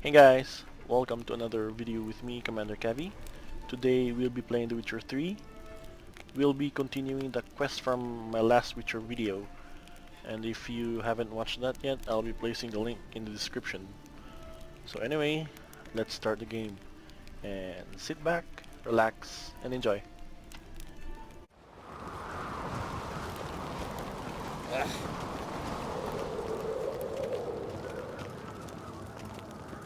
Hey guys, welcome to another video with me, Commander Kavi. Today we'll be playing The Witcher 3. We'll be continuing the quest from my last Witcher video. And if you haven't watched that yet, I'll be placing the link in the description. So anyway, let's start the game. And sit back, relax, and enjoy.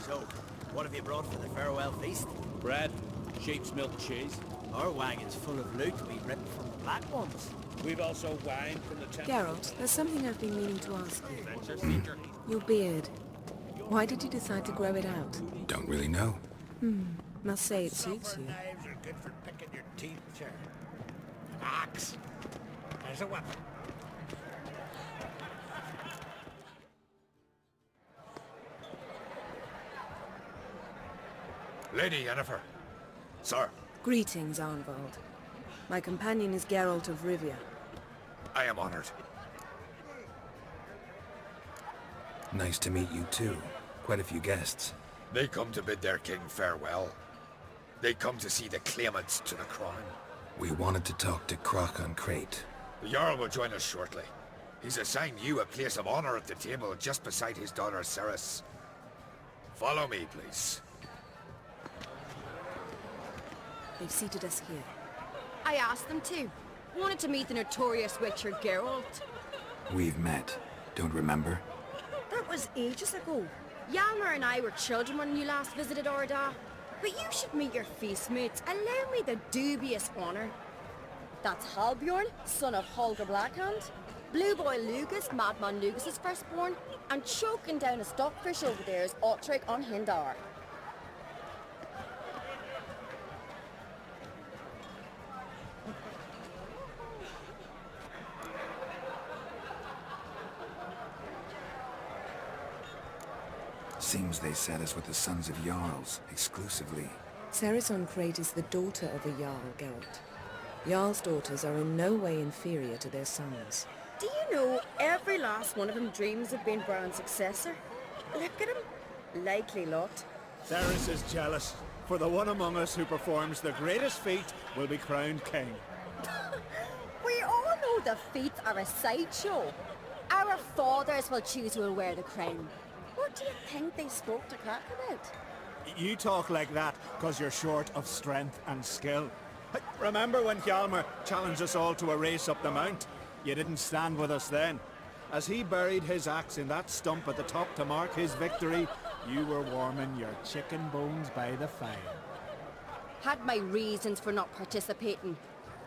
So, what have you brought for the farewell feast? Bread, sheep's milk cheese. Our wagon's full of loot we ripped from the Black Ones. We've also wine from the temple. Geralt, there's something I've been meaning to ask you. Your beard. Why did you decide to grow it out? Don't really know. Must say it suits you. Knives are good for picking your teeth, sir. An axe. There's a weapon. Lady Yennefer. Sir, Greetings, Arnvald. My companion is Geralt of Rivia. I am honored. Nice to meet you too. Quite a few guests. They come to bid their king farewell. They come to see the claimants to the crown. We wanted to talk to Croc on Crate. The Jarl will join us shortly. He's assigned you a place of honor at the table just beside his daughter Ceres. Follow me, please. They've seated us here. I asked them to. Wanted to meet the notorious Witcher Geralt. We've met. Don't remember? That was ages ago. Hjalmar and I were children when you last visited Orda. But you should meet your feast mates. Allow me the dubious honor. That's Halbjorn, son of Holger Blackhand. Blue Boy Lugus, Madman Lugus' firstborn. And choking down a stockfish over there is Otric on Hindar. Seems they set us with the sons of Jarls, exclusively. Ceres on Crate is the daughter of a Jarl, Geralt. Jarl's daughters are in no way inferior to their sons. Do you know every last one of them dreams of being Bran's successor? Look at him. Likely lot. Ceres is jealous, for the one among us who performs the greatest feat will be crowned king. We all know the feats are a sideshow. Our fathers will choose who will wear the crown. What do you think they spoke to Crack about? You talk like that because you're short of strength and skill. Remember when Hjalmar challenged us all to a race up the mount? You didn't stand with us then. As he buried his axe in that stump at the top to mark his victory, you were warming your chicken bones by the fire. Had my reasons for not participating.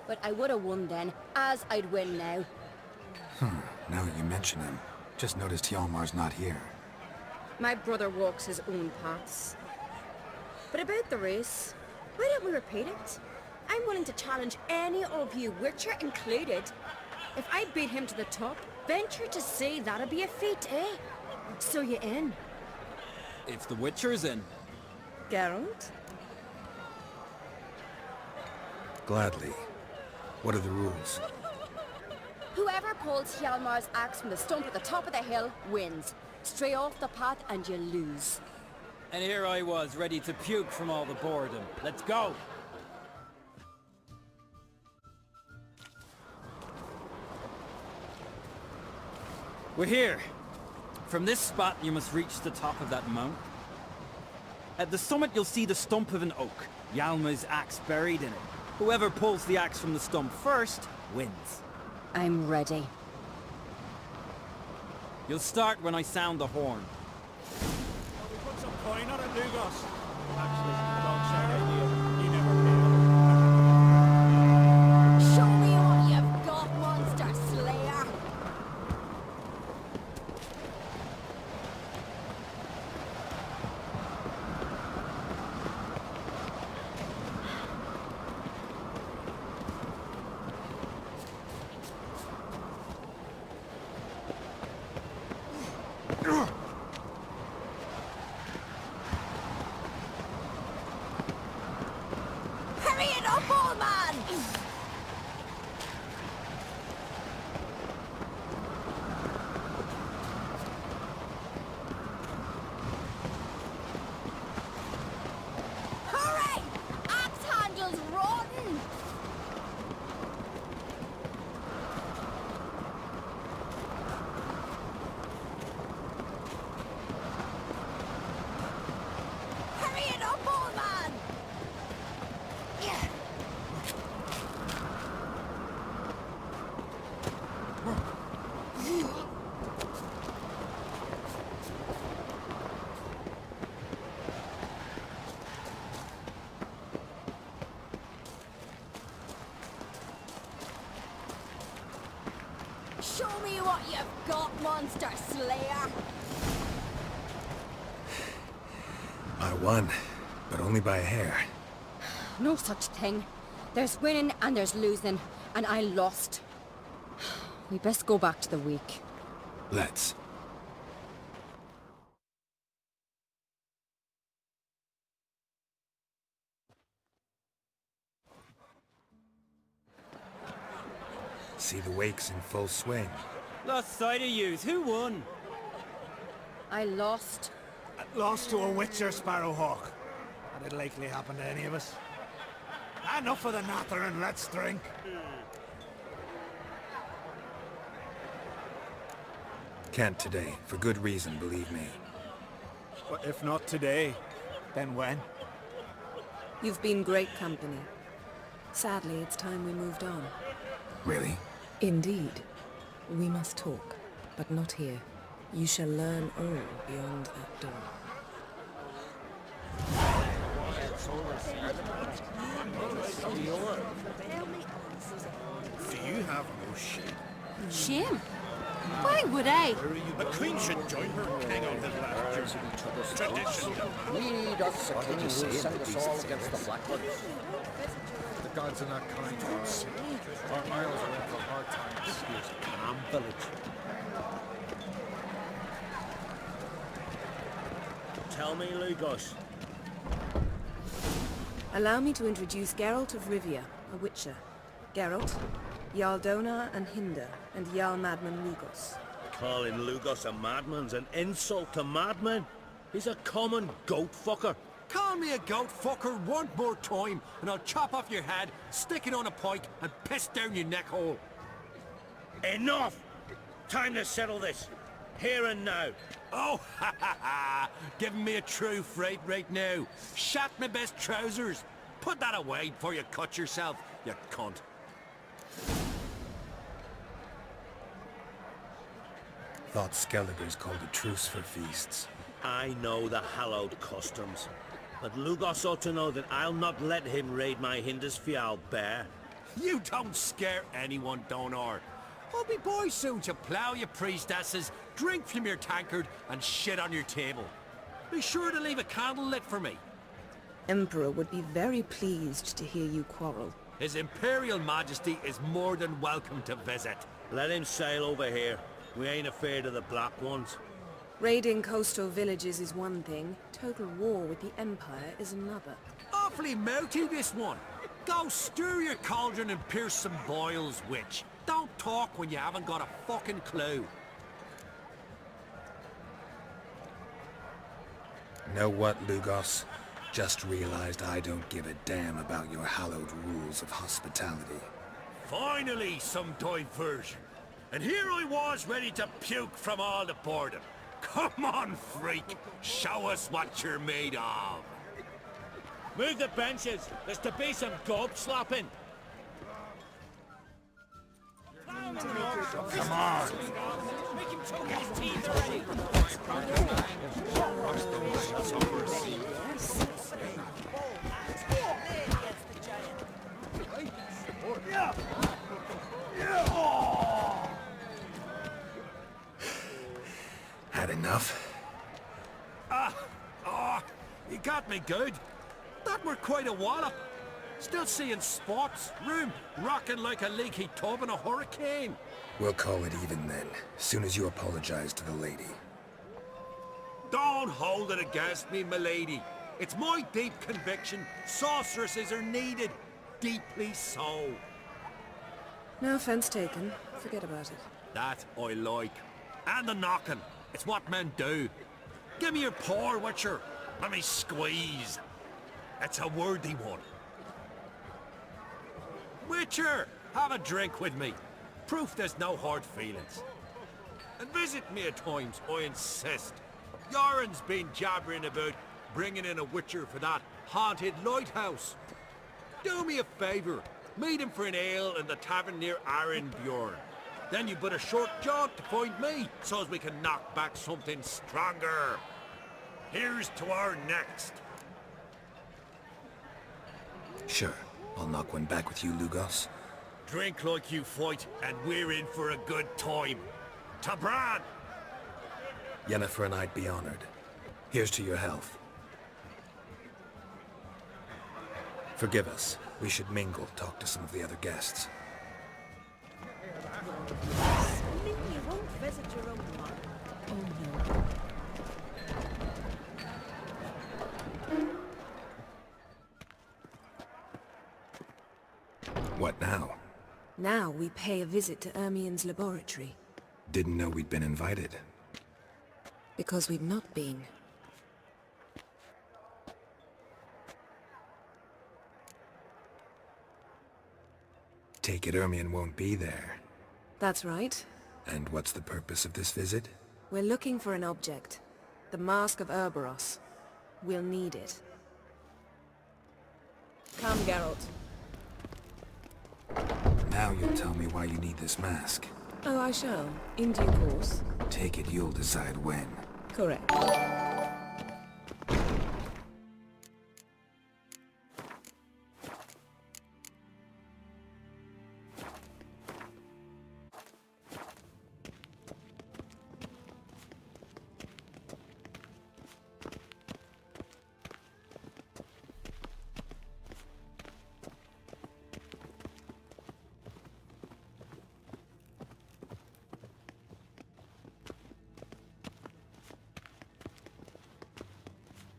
But I would have won then, as I'd win now. Now that you mention him, just noticed Hjalmar's not here. My brother walks his own paths. But about the race, why don't we repeat it? I'm willing to challenge any of you, Witcher included. If I beat him to the top, venture to say that'd be a feat, eh? So you in? If the Witcher's in. Geralt? Gladly. What are the rules? Whoever pulls Hjalmar's axe from the stump at the top of the hill wins. Stray off the path and you lose. And here I was, ready to puke from all the boredom. Let's go! We're here. From this spot, you must reach the top of that mount. At the summit, you'll see the stump of an oak. Hjalmar's axe buried in it. Whoever pulls the axe from the stump first, wins. I'm ready. You'll start when I sound the horn. We put some coin on it, Lugos. Actually, dog shag idea. You never paid. Show me what you've got, monster slayer! Show me what you've got, monster slayer! I won, but only by a hair. No such thing. There's winning and there's losing, and I lost. We best go back to the week. Let's. See the wakes in full swing. Lost sight of yous. Who won? I lost. Lost to a witcher, Sparrowhawk. That'd likely happen to any of us. Enough of the natter and let's drink. Can't today, for good reason, believe me. But if not today, then when? You've been great company. Sadly, it's time we moved on. Really? Indeed. We must talk, but not here. You shall learn all beyond that door. Do you have no shame? Shame? Why would I? The Queen should join her king on his last journey. Tradition. We does the king who sent us all against the Black Ones. The gods are not kind to us. Our isles are in for hard times. Here's Am village. Tell me, Lugos. Allow me to introduce Geralt of Rivia, a witcher. Geralt, Jarl Dona and Hinder, and Jarl Madman Lugos. Calling Lugos a madman's an insult to madmen. He's a common goat fucker. Call me a goat fucker one more time, and I'll chop off your head, stick it on a pike, and piss down your neck hole. Enough! Time to settle this. Here and now. Oh, ha ha ha! Giving me a true fright right now. Shat my best trousers. Put that away before you cut yourself, you cunt. Thought Skelliger's called a truce for feasts. I know the hallowed customs. But Lugos ought to know that I'll not let him raid my Hindisfial bear. You don't scare anyone, Donar. I'll be boys soon to plough your priestesses, drink from your tankard, and shit on your table. Be sure to leave a candle lit for me. Emperor would be very pleased to hear you quarrel. His Imperial Majesty is more than welcome to visit. Let him sail over here. We ain't afraid of the Black Ones. Raiding coastal villages is one thing. Total war with the Empire is another. Awfully mouthy, this one. Go stir your cauldron and pierce some boils, witch. Don't talk when you haven't got a fucking clue. Know what, Lugos? Just realized I don't give a damn about your hallowed rules of hospitality. Finally, some diversion. And here I was ready to puke from all the boredom. Come on, freak. Show us what you're made of. Move the benches. There's to be some gob slapping. Come on. Make him choke his teeth already. Had enough? You got me good. That were quite a wallop. Still seeing spots, room rocking like a leaky tub in a hurricane. We'll call it even then, soon as you apologize to the lady. Don't hold it against me, milady. It's my deep conviction sorceresses are needed. Deeply so. No offense taken. Forget about it. That I like. And the knocking. It's what men do. Give me your paw, Witcher. Let me squeeze. It's a worthy one. Witcher, have a drink with me. Proof there's no hard feelings. And visit me at times, I insist. Yoren's been jabbering about bringing in a Witcher for that haunted lighthouse. Do me a favour. Meet him for an ale in the tavern near Arenbjorn. Then you but a short jaunt to find me, so as we can knock back something stronger. Here's to our next. Sure, I'll knock one back with you, Lugos. Drink like you fight, and we're in for a good time. Tabran! Yennefer and I'd be honored. Here's to your health. Forgive us. We should mingle, talk to some of the other guests. You won't visit your own mother. Oh no. What now? Now we pay a visit to Ermien's laboratory. Didn't know we'd been invited. Because we've not been. Take it Ermien won't be there. That's right. And what's the purpose of this visit? We're looking for an object. The Mask of Urboros. We'll need it. Come, Geralt. Now you'll tell me why you need this mask. Oh, I shall. In due course. Take it you'll decide when. Correct.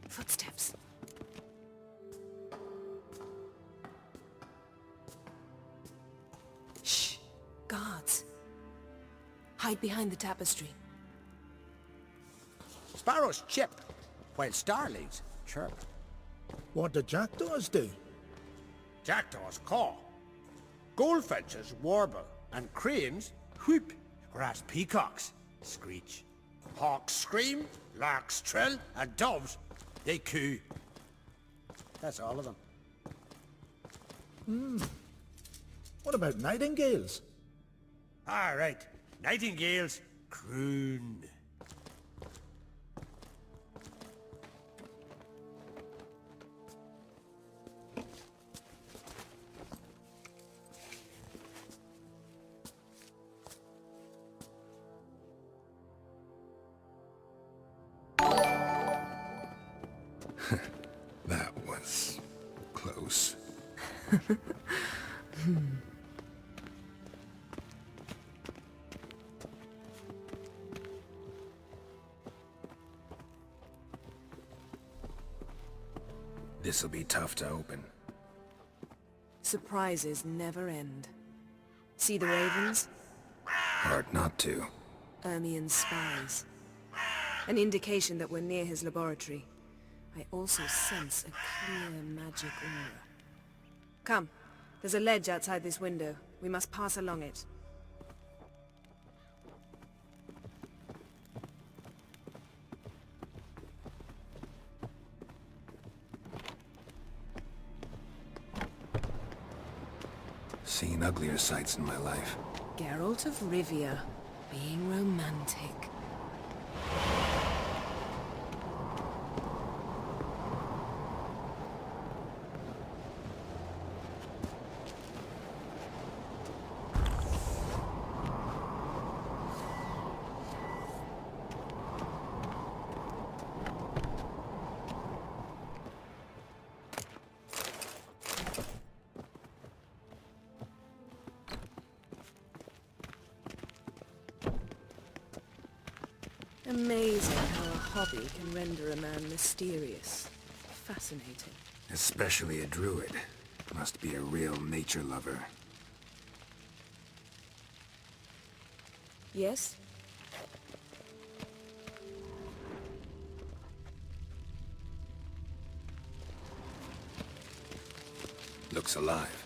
Footsteps. Shh. Guards. Hide behind the tapestry. Sparrows chip, while starlings chirp. What do jackdaws do? Jackdaws caw. Goldfinches warble, and cranes whoop, whereas peacocks screech. Hawks scream, larks trill, and doves, they coo. That's all of them. What about nightingales? All right, nightingales croon. That was close. This'll be tough to open. Surprises never end. See the ravens? Hard not to. Ermien's spies. An indication that we're near his laboratory. I also sense a clear magic aura. Come. There's a ledge outside this window. We must pass along it. Seen uglier sights in my life. Geralt of Rivia, being romantic. Amazing how a hobby can render a man mysterious. Fascinating. Especially a druid. Must be a real nature lover. Yes? Looks alive.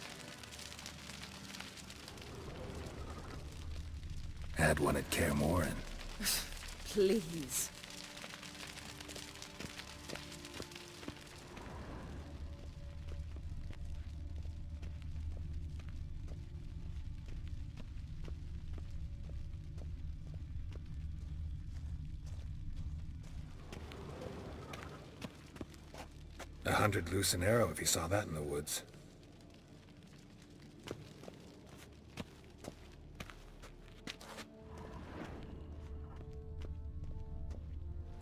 Had one at Kaer Morhen. Please. $100 loose an arrow if you saw that in the woods.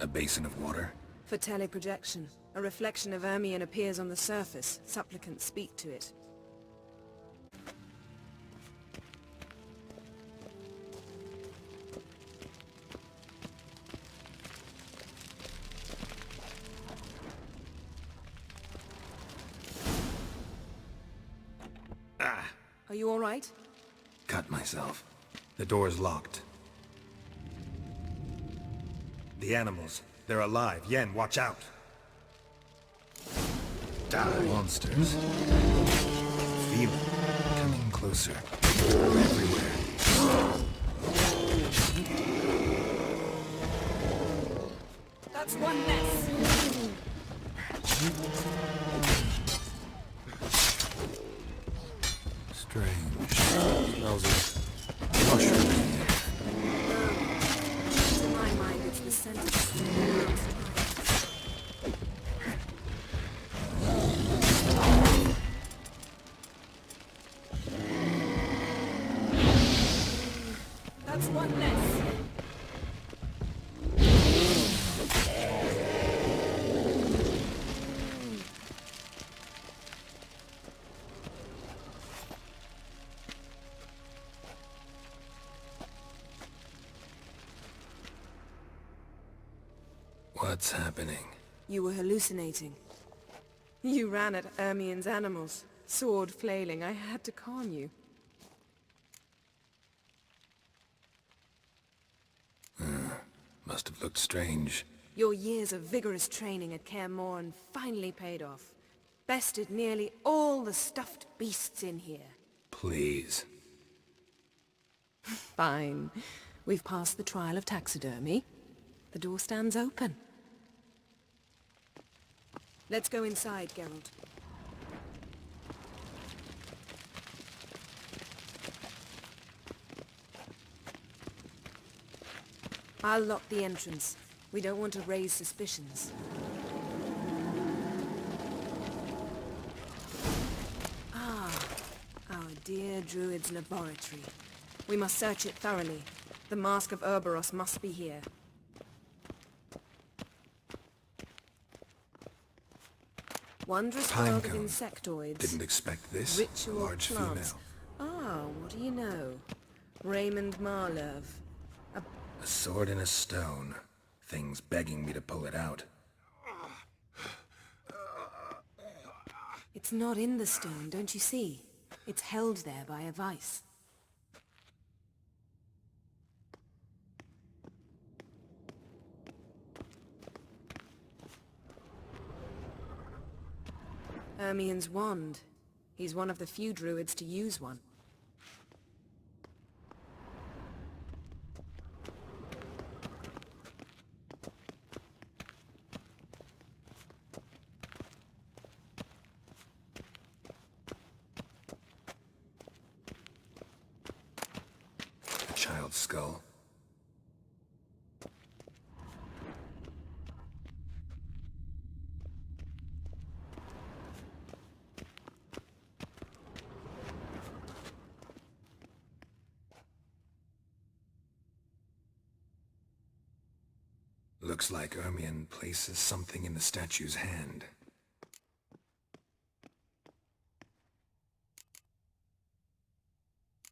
A basin of water? For teleprojection. A reflection of Ermion appears on the surface. Supplicants speak to it. Are you all right? Cut myself. The door's locked. The animals. They're alive. Yen, watch out! Damn monsters. Feel it. Coming closer. They're everywhere. That's one less. Strange. Smells of mushroom. To my mind, it's the scent of stone. That's one less. What's happening? You were hallucinating. You ran at Ermion's animals, sword flailing. I had to calm you. Must have looked strange. Your years of vigorous training at Kaer Morhen finally paid off. Bested nearly all the stuffed beasts in here. Please. Fine. We've passed the trial of taxidermy. The door stands open. Let's go inside, Geralt. I'll lock the entrance. We don't want to raise suspicions. Ah, our dear Druid's laboratory. We must search it thoroughly. The Mask of Ouroboros must be here. Wondrous world of Pinecone. insectoids. Didn't expect this. Ritual Large plants. female. Ah, what do you know? Raymond Marlev. A sword in a stone. Things begging me to pull it out. It's not in the stone, don't you see? It's held there by a vice. Ermion's wand. He's one of the few druids to use one. A child's skull. Looks like Ermion places something in the statue's hand.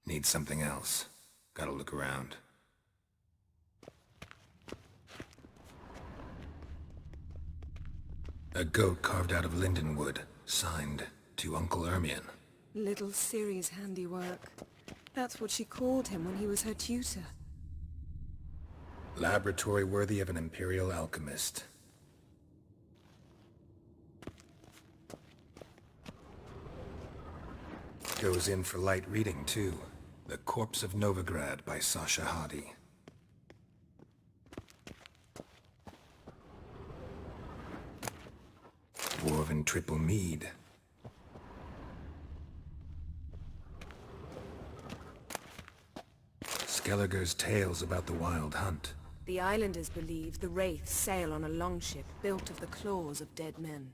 Need something else. Gotta look around. A goat carved out of lindenwood, signed to Uncle Ermion. Little Ciri's handiwork. That's what she called him when he was her tutor. Laboratory worthy of an imperial alchemist. Goes in for light reading, too. The Corpse of Novigrad by Sasha Hadi. Dwarven triple mead. Skelliger's tales about the wild hunt. The islanders believe the wraiths sail on a longship built of the claws of dead men.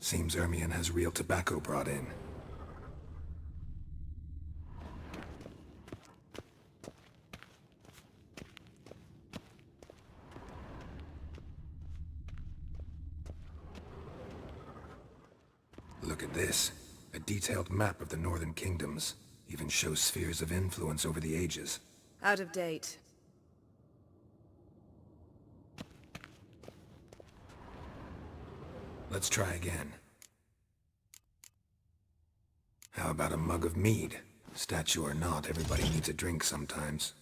Seems Ermion has real tobacco brought in. this? A detailed map of the northern kingdoms. Even shows spheres of influence over the ages. Out of date. Let's try again. How about a mug of mead? Statue or not, everybody needs a drink sometimes.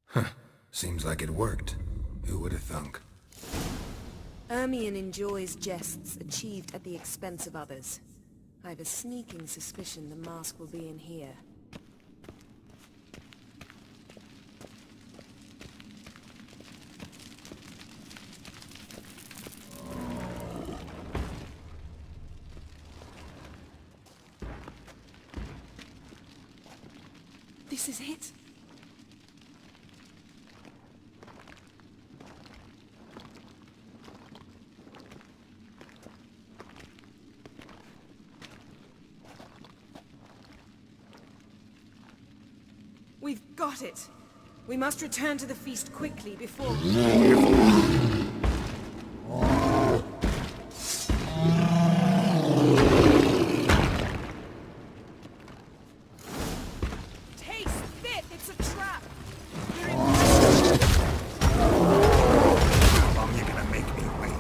Huh. Seems like it worked. Who would have thunk? Ermion enjoys jests achieved at the expense of others. I have a sneaking suspicion the mask will be in here. This is it. We've got it. We must return to the feast quickly before... Taste it! It's a trap! How long you gonna make me wait?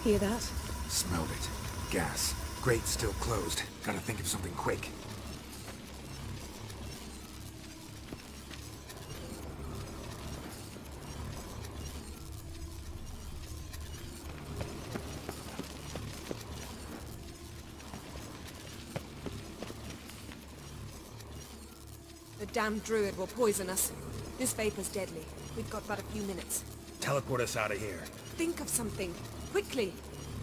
Hear that? Smelled it. Gas. Grate still closed. Gotta think of something quick. The damned druid will poison us. This vapor's deadly. We've got but a few minutes. Teleport us out of here. Think of something. Quickly.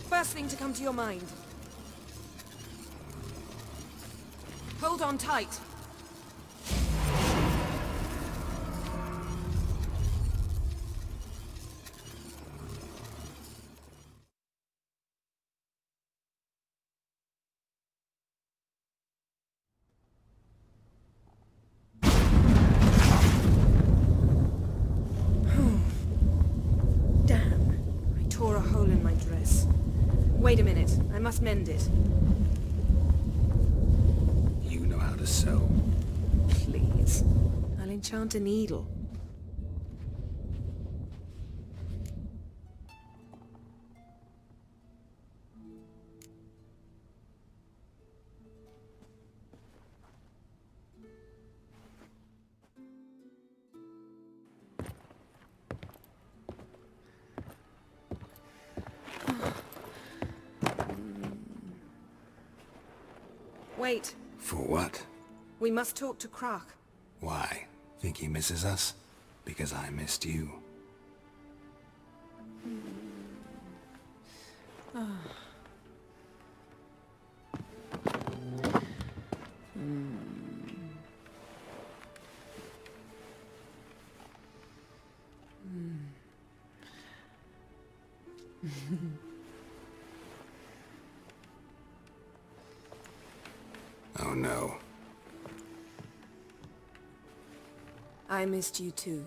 First thing to come to your mind. Hold on tight. Wait a minute. I must mend it. You know how to sew. Please. I'll enchant a needle. Wait. For what? We must talk to Croc. Why? Think he misses us? Because I missed you. Oh no. I missed you too.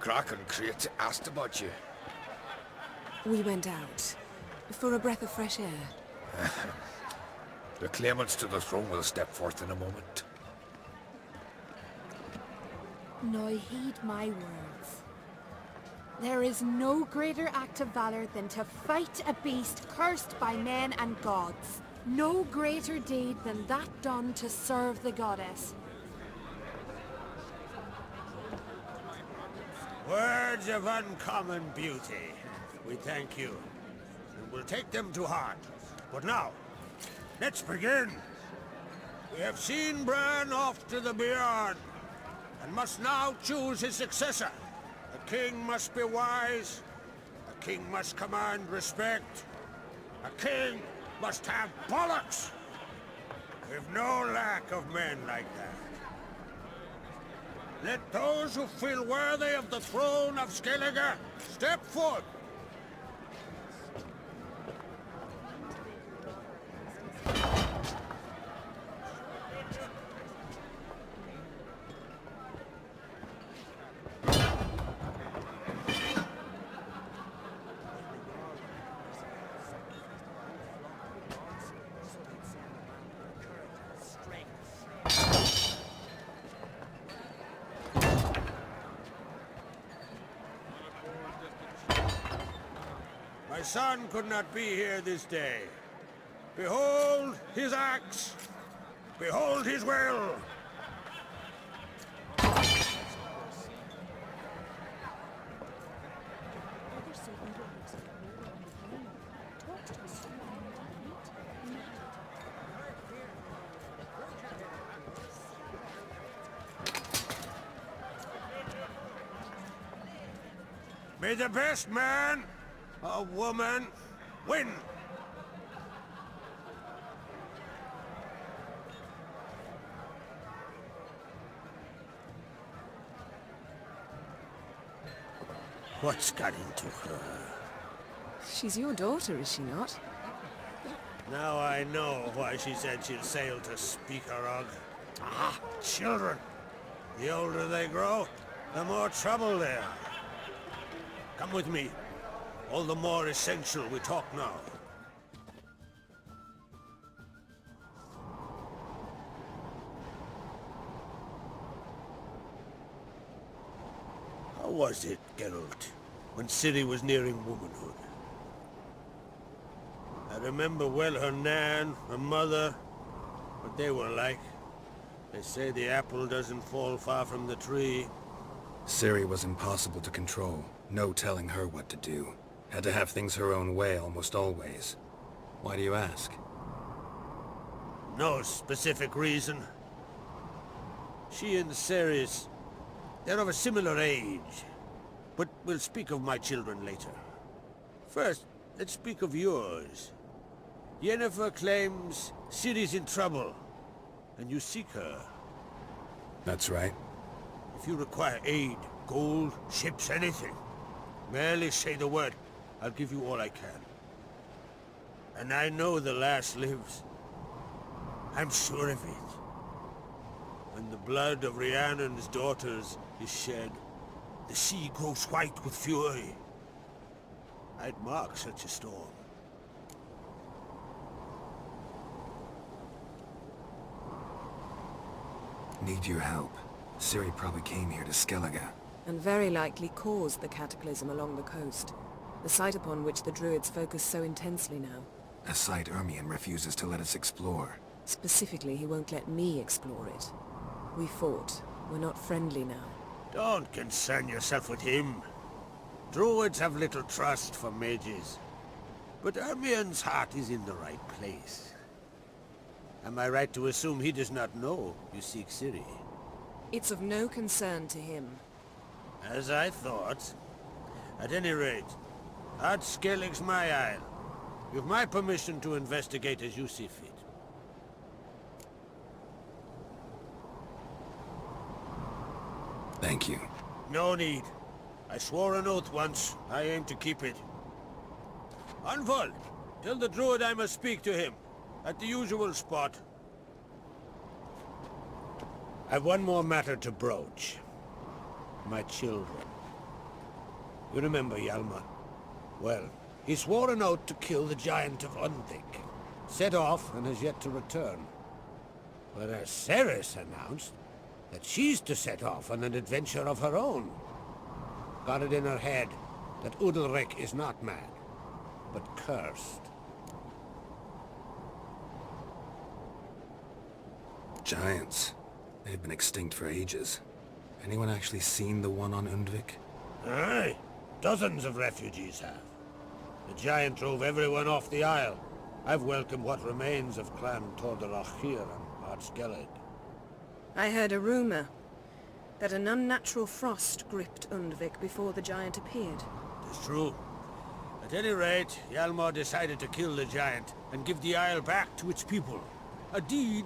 Croc and Crate asked about you. We went out. For a breath of fresh air. The claimants to the throne will step forth in a moment. Now heed my words. There is no greater act of valor than to fight a beast cursed by men and gods. No greater deed than that done to serve the goddess. Words of uncommon beauty. We thank you. will take them to heart. But now, let's begin. We have seen Bran off to the Beyond, and must now choose his successor. A king must be wise. A king must command respect. A king must have bollocks. We've no lack of men like that. Let those who feel worthy of the throne of Skellige step forth. My son could not be here this day. Behold his axe! Behold his will! May the best man or woman win! What's got into her? She's your daughter, is she not? Now I know why she said she'll sail to Speakerog. Ah, children! The older they grow, the more trouble they are. Come with me. All the more essential we talk now. How was it, Geralt, when Ciri was nearing womanhood? I remember well her nan, her mother, what they were like. They say the apple doesn't fall far from the tree. Ciri was impossible to control. No telling her what to do. Had to have things her own way almost always. Why do you ask? No specific reason. She and Ceres, they're of a similar age. But we'll speak of my children later. First, let's speak of yours. Yennefer claims Ciri's in trouble, and you seek her. That's right. If you require aid, gold, ships, anything, merely say the word. I'll give you all I can. And I know the lass lives. I'm sure of it. When the blood of Rhiannon's daughters is shed, the sea grows white with fury. I'd mark such a storm. Need your help. Ciri probably came here to Skellige. And very likely caused the cataclysm along the coast. The site upon which the Druids focus so intensely now. A site Ermion refuses to let us explore. Specifically, he won't let me explore it. We fought. We're not friendly now. Don't concern yourself with him. Druids have little trust for mages. But Ermion's heart is in the right place. Am I right to assume he does not know you seek Ciri? It's of no concern to him. As I thought. At any rate, Ard Skellig's my isle. You've my permission to investigate as you see fit. Thank you. No need. I swore an oath once. I aim to keep it. Anvol, tell the druid I must speak to him. At the usual spot. I've one more matter to broach. My children. You remember Hjalmar? Well, he swore an oath to kill the giant of Undvik. Set off and has yet to return. Whereas Ceres announced that she's to set off on an adventure of her own. Got it in her head that Udalric is not mad, but cursed. Giants. They've been extinct for ages. Anyone actually seen the one on Undvik? Aye. Dozens of refugees have. The giant drove everyone off the isle. I've welcomed what remains of Clan Tordarachir and unscheduled. I heard a rumor that an unnatural frost gripped Undvik before the giant appeared. It's true. At any rate, Hjalmar decided to kill the giant and give the isle back to its people. A deed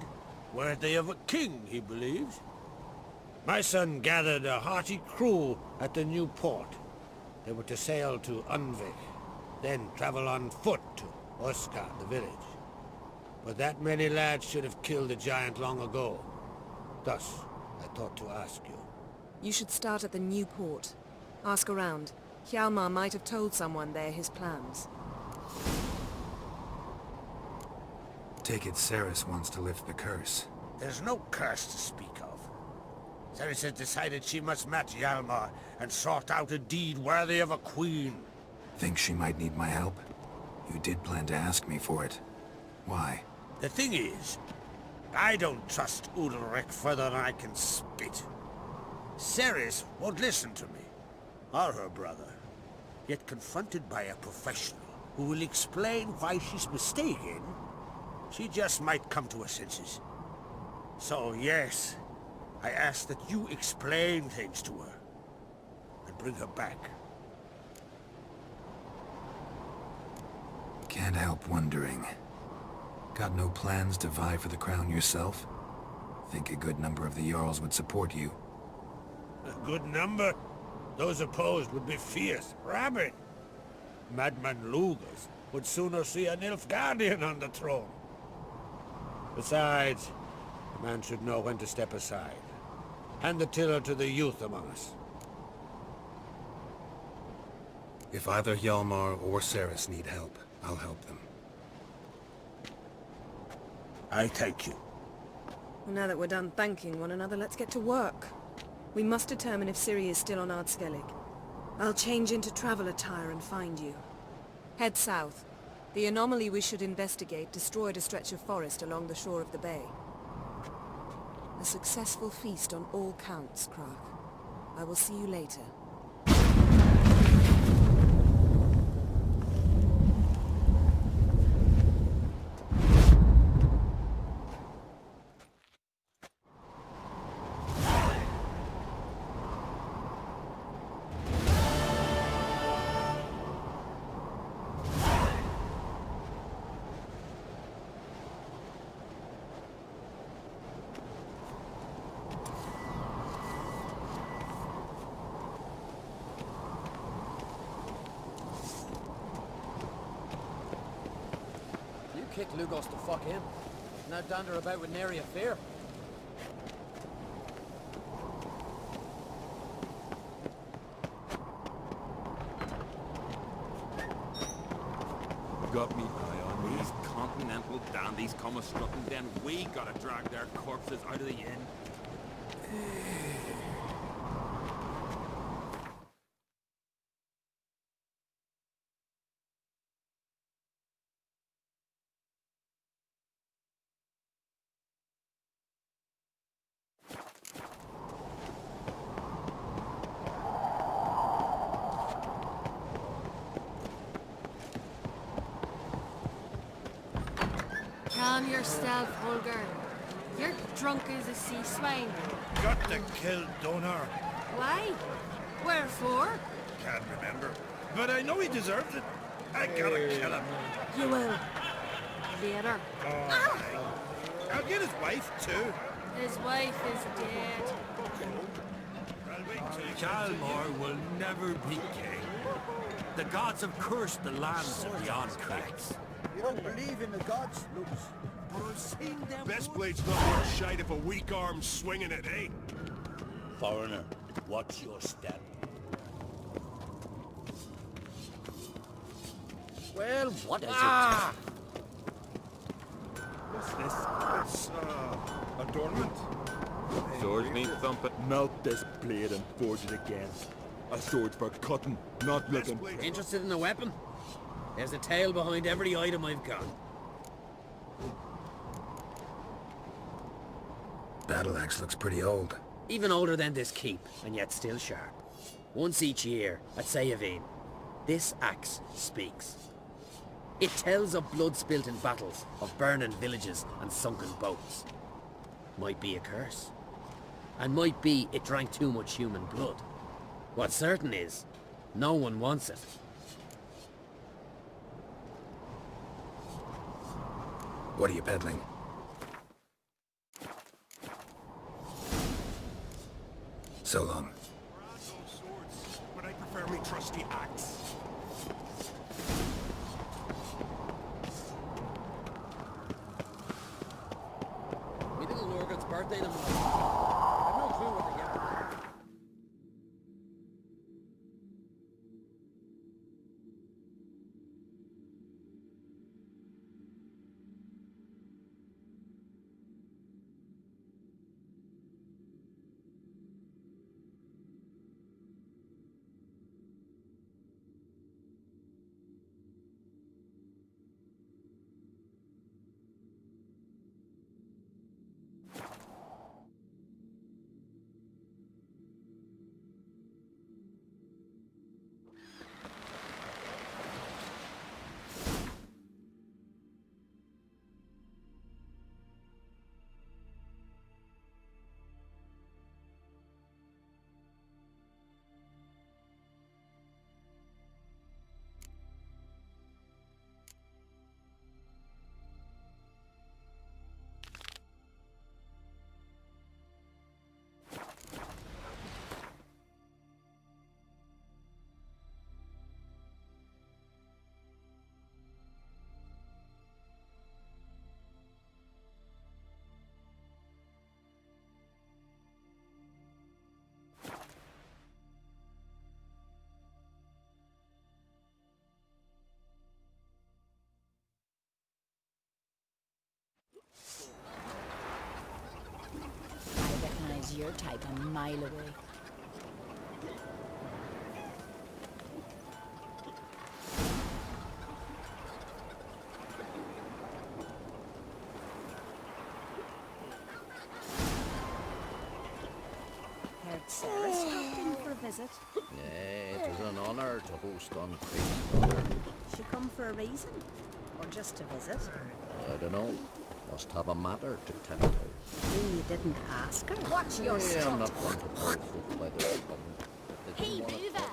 worthy of a king, he believes. My son gathered a hearty crew at the new port. They were to sail to Undvik, then travel on foot to Oska, the village. But that many lads should have killed the giant long ago. Thus, I thought to ask you. You should start at the new port. Ask around. Hjalmar might have told someone there his plans. Take it Ceres wants to lift the curse. There's no curse to speak of. Ceres has decided she must match Hjalmar and sort out a deed worthy of a queen. Think she might need my help? You did plan to ask me for it. Why? The thing is, I don't trust Udalric further than I can spit. Ceres won't listen to me, or her brother. Yet confronted by a professional who will explain why she's mistaken, she just might come to her senses. So yes, I ask that you explain things to her and bring her back. Can't help wondering. Got no plans to vie for the crown yourself? Think a good number of the Jarls would support you. A good number? Those opposed would be fierce, rabid. Madman Lugas would sooner see an Nilfgaardian on the throne. Besides, a man should know when to step aside. Hand the tiller to the youth among us. If either Hjalmar or Ceres need help, I'll help them. I thank you. Well, now that we're done thanking one another, let's get to work. We must determine if Ciri is still on Ardskellig. I'll change into travel attire and find you. Head south. The anomaly we should investigate destroyed a stretch of forest along the shore of the bay. A successful feast on all counts, Krach. I will see you later. Kick Lugos to fuck him. Now dander about with nary a fear. Got me eye on these continental dandies come a strutting, then we gotta drag their corpses out of the inn. Calm yourself, Holger. You're drunk as a sea swine. Got to kill Donar. Why? Wherefore? Can't remember. But I know he deserved it. I gotta kill him. You will. Later. I'll get his wife, too. His wife is dead. Hjalmar will never be king. The gods have cursed the lands of beyond cracks. You don't believe in the gods, Lucas. But I've seen them. Best blade's not worth shite if a weak arm's swinging it, eh? Foreigner, watch your step. Well, what is it? What's this? It's, adornment? Swords need thumping. Melt this blade and forge it again. A sword for cutting, not looking. Interested in the weapon? There's a tale behind every item I've got. Battle axe looks pretty old. Even older than this keep, and yet still sharp. Once each year, at Sayavine, this axe speaks. It tells of blood spilt in battles, of burning villages and sunken boats. Might be a curse. And might be it drank too much human blood. What's certain is, no one wants it. What are you peddling? So long. But I prefer me trusty axe. We little Lorgan's birthday tomorrow. I've no clue what to get her. I recognize your type a mile away. Heard Sarah stopped in for a visit. Yeah, it is an honor to host on Queen's. She come for a reason? Or just to visit? I don't know. Must have a matter to tend to. You didn't ask her? Watch your Yeah, I'm strut. not one to bullshit by the government. Hey, Ruva,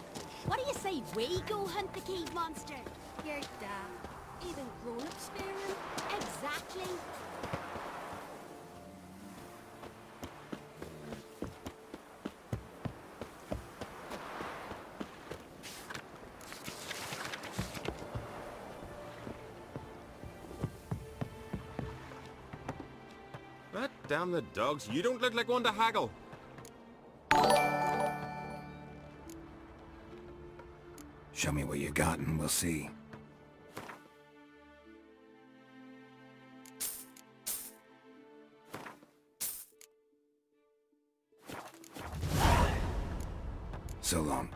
what do you say we go hunt the cave monster? You're daft. Even grown-ups fear him. Exactly. But damn the dogs, you don't look like one to haggle. Show me what you got and we'll see. So long.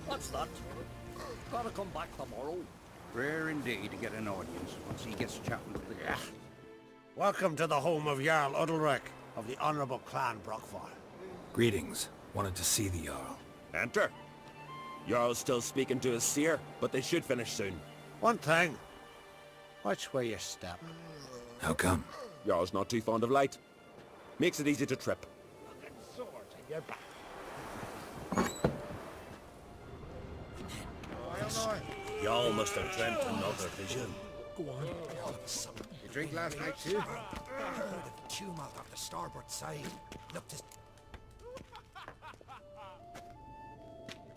What's that? Gotta come back tomorrow. Rare indeed to get an audience once he gets chatting with the Yeah. Welcome to the home of Jarl Udalrek of the Honourable Clan Brockfar. Greetings. Wanted to see the Jarl. Enter. Jarl's still speaking to his seer, but they should finish soon. One thing. Watch where you step. How come? Jarl's not too fond of light. Makes it easy to trip. Sword in your back. Jarl must have dreamt another vision. Go on. You drink last night too? I heard of tumult off the starboard side. Look, this...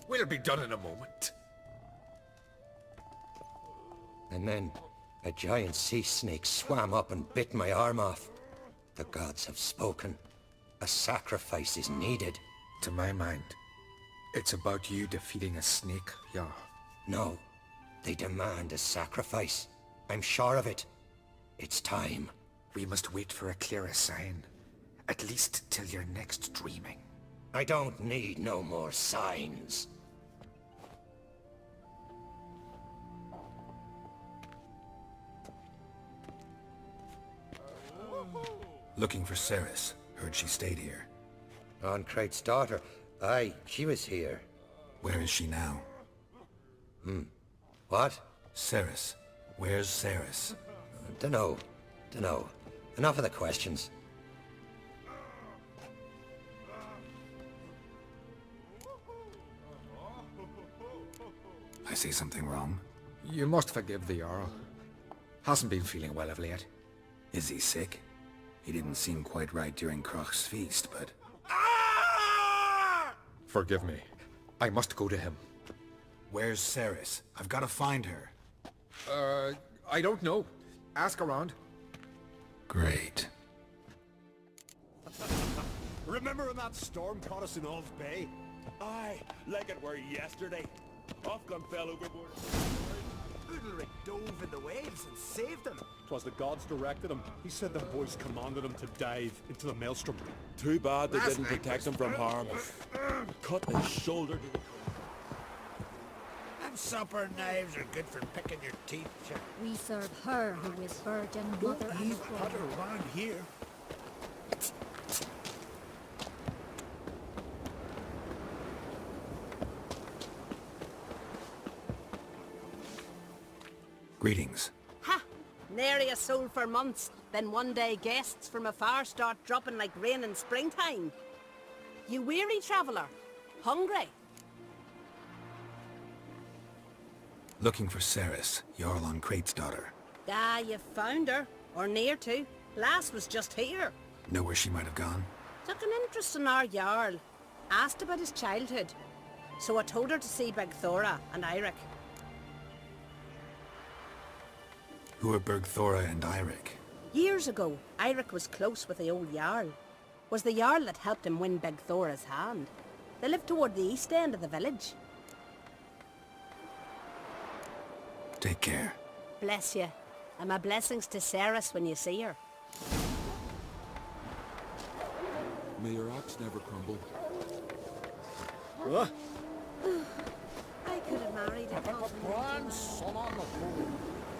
We'll be done in a moment. And then a giant sea snake swam up and bit my arm off. The gods have spoken. A sacrifice is needed. To my mind, it's about you defeating a snake, yeah. No, they demand a sacrifice. I'm sure of it. It's time. We must wait for a clearer sign. At least till your next dreaming. I don't need no more signs. Looking for Ceres. Heard she stayed here. Crate's daughter. Aye, she was here. Where is she now? What? Ceres. Where's Ceres? Dunno. Enough of the questions. I say something wrong? You must forgive the Jarl. Hasn't been feeling well of late. Is he sick? He didn't seem quite right during Kroch's feast, but... Forgive me. I must go to him. Where's Ceres? I've got to find her. I don't know. Ask around. Great. Remember when that storm caught us in Old Bay? Aye, like it were yesterday. Ofcom fell overboard. Udalric dove in the waves and saved them. 'Twas the gods directed him. He said the voice commanded him to dive into the maelstrom. Too bad they didn't protect him from harm. Cut his shoulder to the... Them supper knives are good for picking your teeth, Jack. We serve her who is virgin, mother and You've put queen. her around here. Greetings. Ha! Nary a soul for months. Then one day guests from afar start dropping like rain in springtime. You weary traveller? Hungry? Looking for Ceres, Jarl on Crate's daughter. Ah, you found her. Or near to. Lass was just here. Know where she might have gone? Took an interest in our Jarl. Asked about his childhood. So I told her to see Bergthora and Eirik. Who are Bergthora and Eirik? Years ago, Eirik was close with the old Jarl. Was the Jarl that helped him win Bergthora's hand. They lived toward the east end of the village. Take care. Bless you. And my blessings to Ceres when you see her. May your axe never crumble. What? I could have married a Grand son on the board.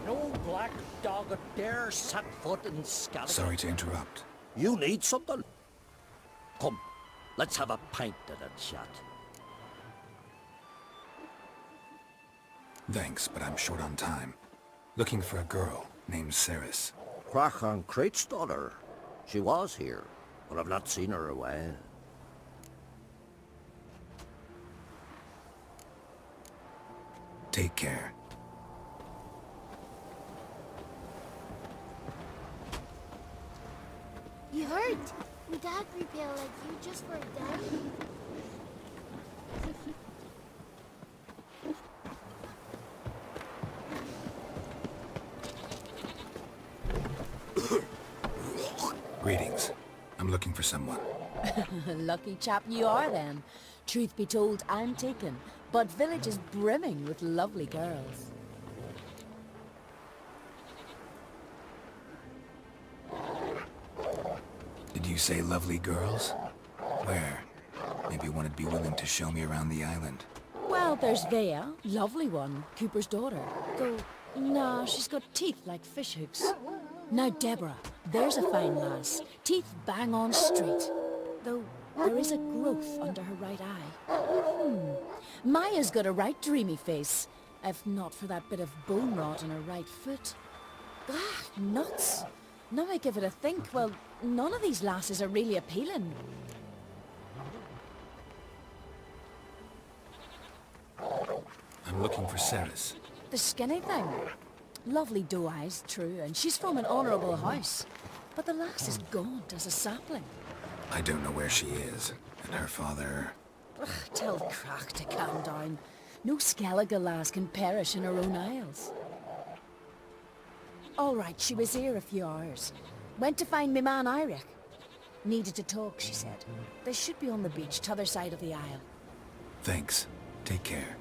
No black dog a dare set foot in Skellige. Sorry to interrupt. You need something? Come, let's have a pint and a chat. Thanks, but I'm short on time. Looking for a girl named Ceres. Crach Crate's daughter. She was here, but I've not seen her a while. Take care. You heard? My dad prepared like you just for daddy. Greetings. I'm looking for someone. Lucky chap you are then. Truth be told, I'm taken, but village is brimming with lovely girls. Did you say lovely girls? Where? Maybe one would be willing to show me around the island. Well, there's Vea, lovely one, Cooper's daughter. Though, nah, she's got teeth like fish hooks. Now Deborah, there's a fine lass. Teeth bang on straight. Though, there is a growth under her right eye. Maya's got a right dreamy face. If not for that bit of bone rot in her right foot. Ah, nuts. Now I give it a think, well, none of these lasses are really appealing. I'm looking for Ceres. The skinny thing? Lovely doe-eyes, true, and she's from an honourable house. But the lass is gaunt as a sapling. I don't know where she is, and her father... Ugh, tell Crack to calm down. No Skellige lass can perish in her own isles. All right, she was here a few hours. Went to find me man Eirik. Needed to talk, she said. They should be on the beach, t'other side of the isle. Thanks. Take care.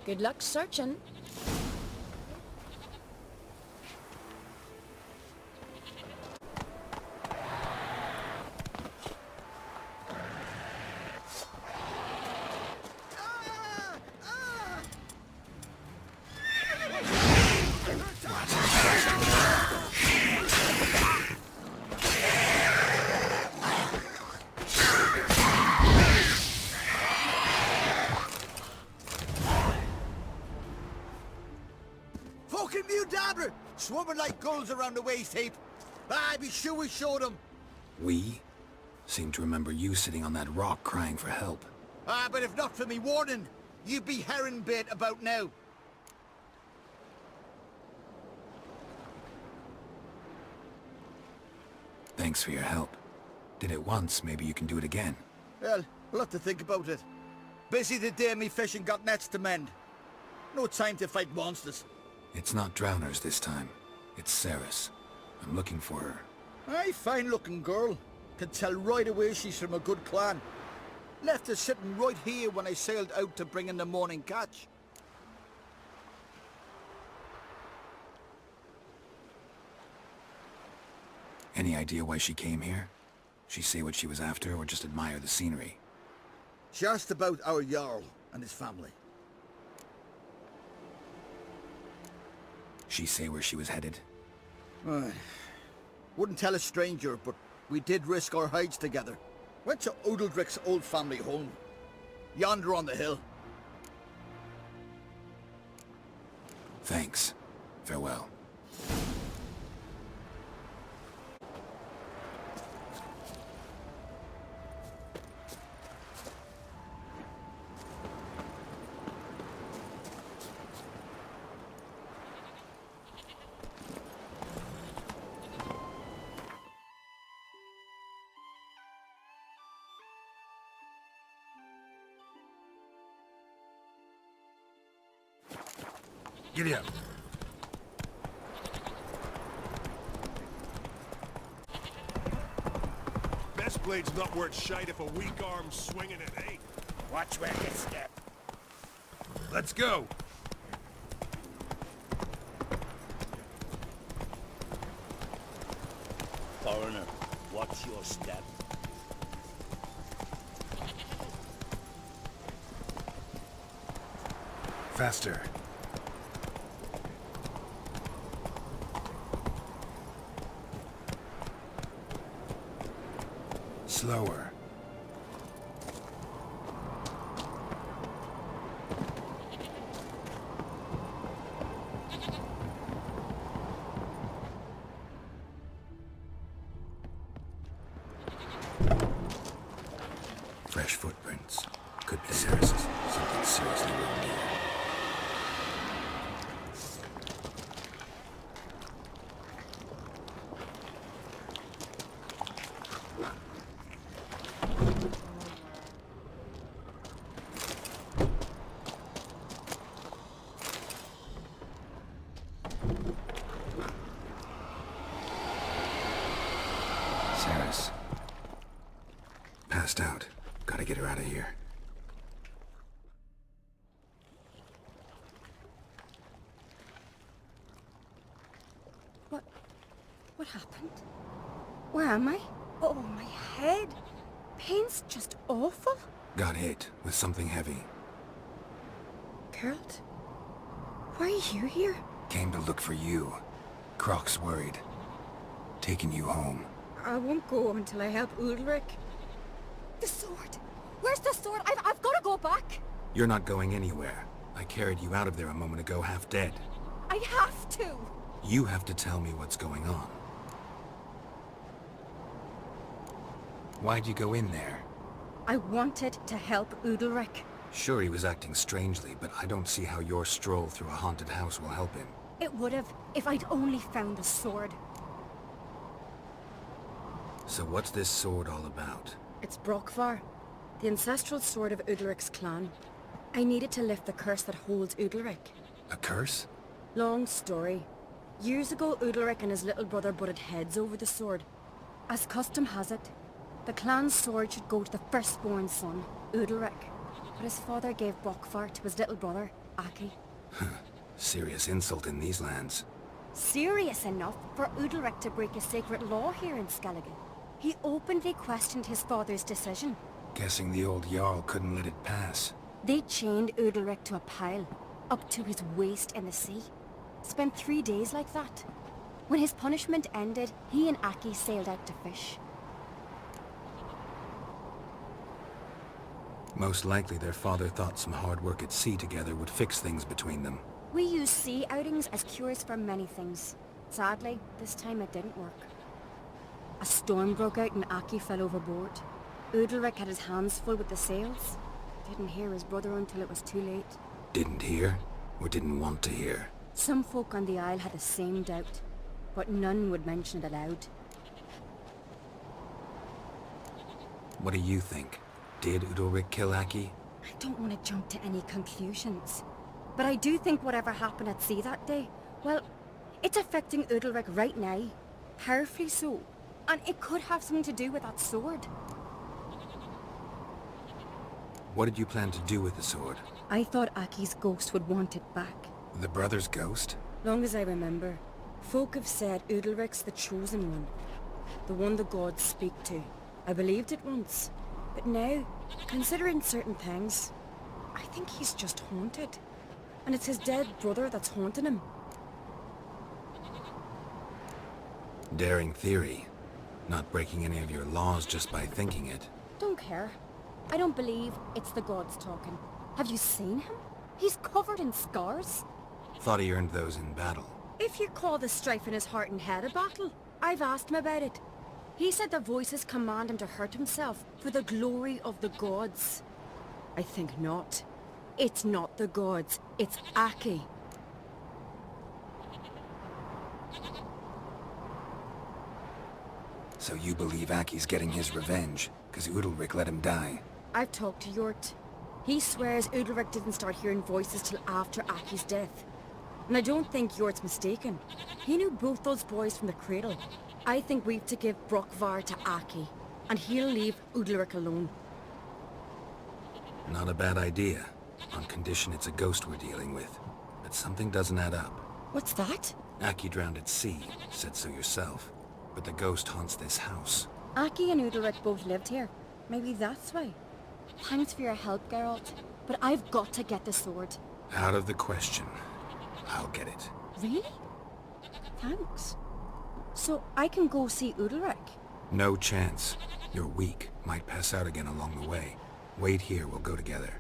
Good luck searching. Fucking mute dabber! Swarming like gulls around the waist heap. I'd be sure we showed them. We? Seem to remember you sitting on that rock crying for help. But if not for me warning, you'd be herring bait about now. Thanks for your help. Did it once, maybe you can do it again. Well, we'll have to think about it. Busy today, me fishing got nets to mend. No time to fight monsters. It's not drowners this time. It's Ceres. I'm looking for her. Aye, fine-looking girl. Can tell right away she's from a good clan. Left her sitting right here when I sailed out to bring in the morning catch. Any idea why she came here? She say what she was after, or just admire the scenery? She asked about our Jarl and his family. She say where she was headed? Wouldn't tell a stranger, but we did risk our hides together. Went to Udaldric's old family home. Yonder on the hill. Thanks. Farewell. Giddy up. Best blade's not worth shite if a weak arm's swinging it, eh? Watch where you step. Let's go. Foreigner, watch your step. Faster. Slower. Fresh footprints. Could be Ceres. Something seriously wrong here. Ceres. Passed out. Gotta get her out of here. What happened? Where am I? Oh, my head. Pain's just awful. Got hit with something heavy. Geralt? Why are you here? Came to look for you. Croc's worried. Taking you home. I won't go until I help Udalric. The sword! Where's the sword? I've got to go back! You're not going anywhere. I carried you out of there a moment ago half dead. I have to! You have to tell me what's going on. Why'd you go in there? I wanted to help Udalric. Sure, he was acting strangely, but I don't see how your stroll through a haunted house will help him. It would have, if I'd only found the sword. So what's this sword all about? It's Brokvar, the ancestral sword of Udalric's clan. I needed to lift the curse that holds Udalric. A curse? Long story. Years ago, Udalric and his little brother butted heads over the sword. As custom has it, the clan's sword should go to the firstborn son, Udalric. But his father gave Brokvar to his little brother, Aki. Serious insult in these lands. Serious enough for Udalric to break a sacred law here in Skellige. He openly questioned his father's decision. Guessing the old Jarl couldn't let it pass. They chained Udalric to a pile, up to his waist in the sea. Spent 3 days like that. When his punishment ended, he and Aki sailed out to fish. Most likely their father thought some hard work at sea together would fix things between them. We use sea outings as cures for many things. Sadly, this time it didn't work. A storm broke out and Aki fell overboard. Udalric had his hands full with the sails. Didn't hear his brother until it was too late. Didn't hear? Or didn't want to hear? Some folk on the Isle had the same doubt, but none would mention it aloud. What do you think? Did Udalric kill Aki? I don't want to jump to any conclusions. But I do think whatever happened at sea that day, well, it's affecting Udalric right now. Powerfully so. And it could have something to do with that sword. What did you plan to do with the sword? I thought Aki's ghost would want it back. The brother's ghost? Long as I remember, folk have said Udalric's the chosen one. The one the gods speak to. I believed it once. But now, considering certain things, I think he's just haunted. And it's his dead brother that's haunting him. Daring theory. Not breaking any of your laws just by thinking it. Don't care. I don't believe it's the gods talking. Have you seen him? He's covered in scars. Thought he earned those in battle. If you call the strife in his heart and head a battle, I've asked him about it. He said the voices command him to hurt himself for the glory of the gods. I think not. It's not the gods, it's Aki. So you believe Aki's getting his revenge, because Udalric let him die? I've talked to Yort. He swears Udalric didn't start hearing voices till after Aki's death. And I don't think Yort's mistaken. He knew both those boys from the cradle. I think we've to give Brokvar to Aki, and he'll leave Udalric alone. Not a bad idea, on condition it's a ghost we're dealing with. But something doesn't add up. What's that? Aki drowned at sea, said so yourself. But the ghost haunts this house. Aki and Udalric both lived here. Maybe that's why. Thanks for your help, Geralt. But I've got to get the sword. Out of the question. I'll get it. Really? Thanks. So I can go see Udalric? No chance. You're weak. Might pass out again along the way. Wait here, we'll go together.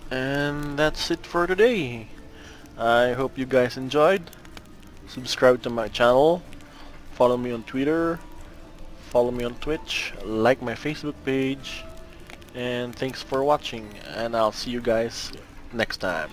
And that's it for today. I hope you guys enjoyed. Subscribe to my channel. Follow me on Twitter. Follow me on Twitch. Like my Facebook page. And thanks for watching. And I'll see you guys next time.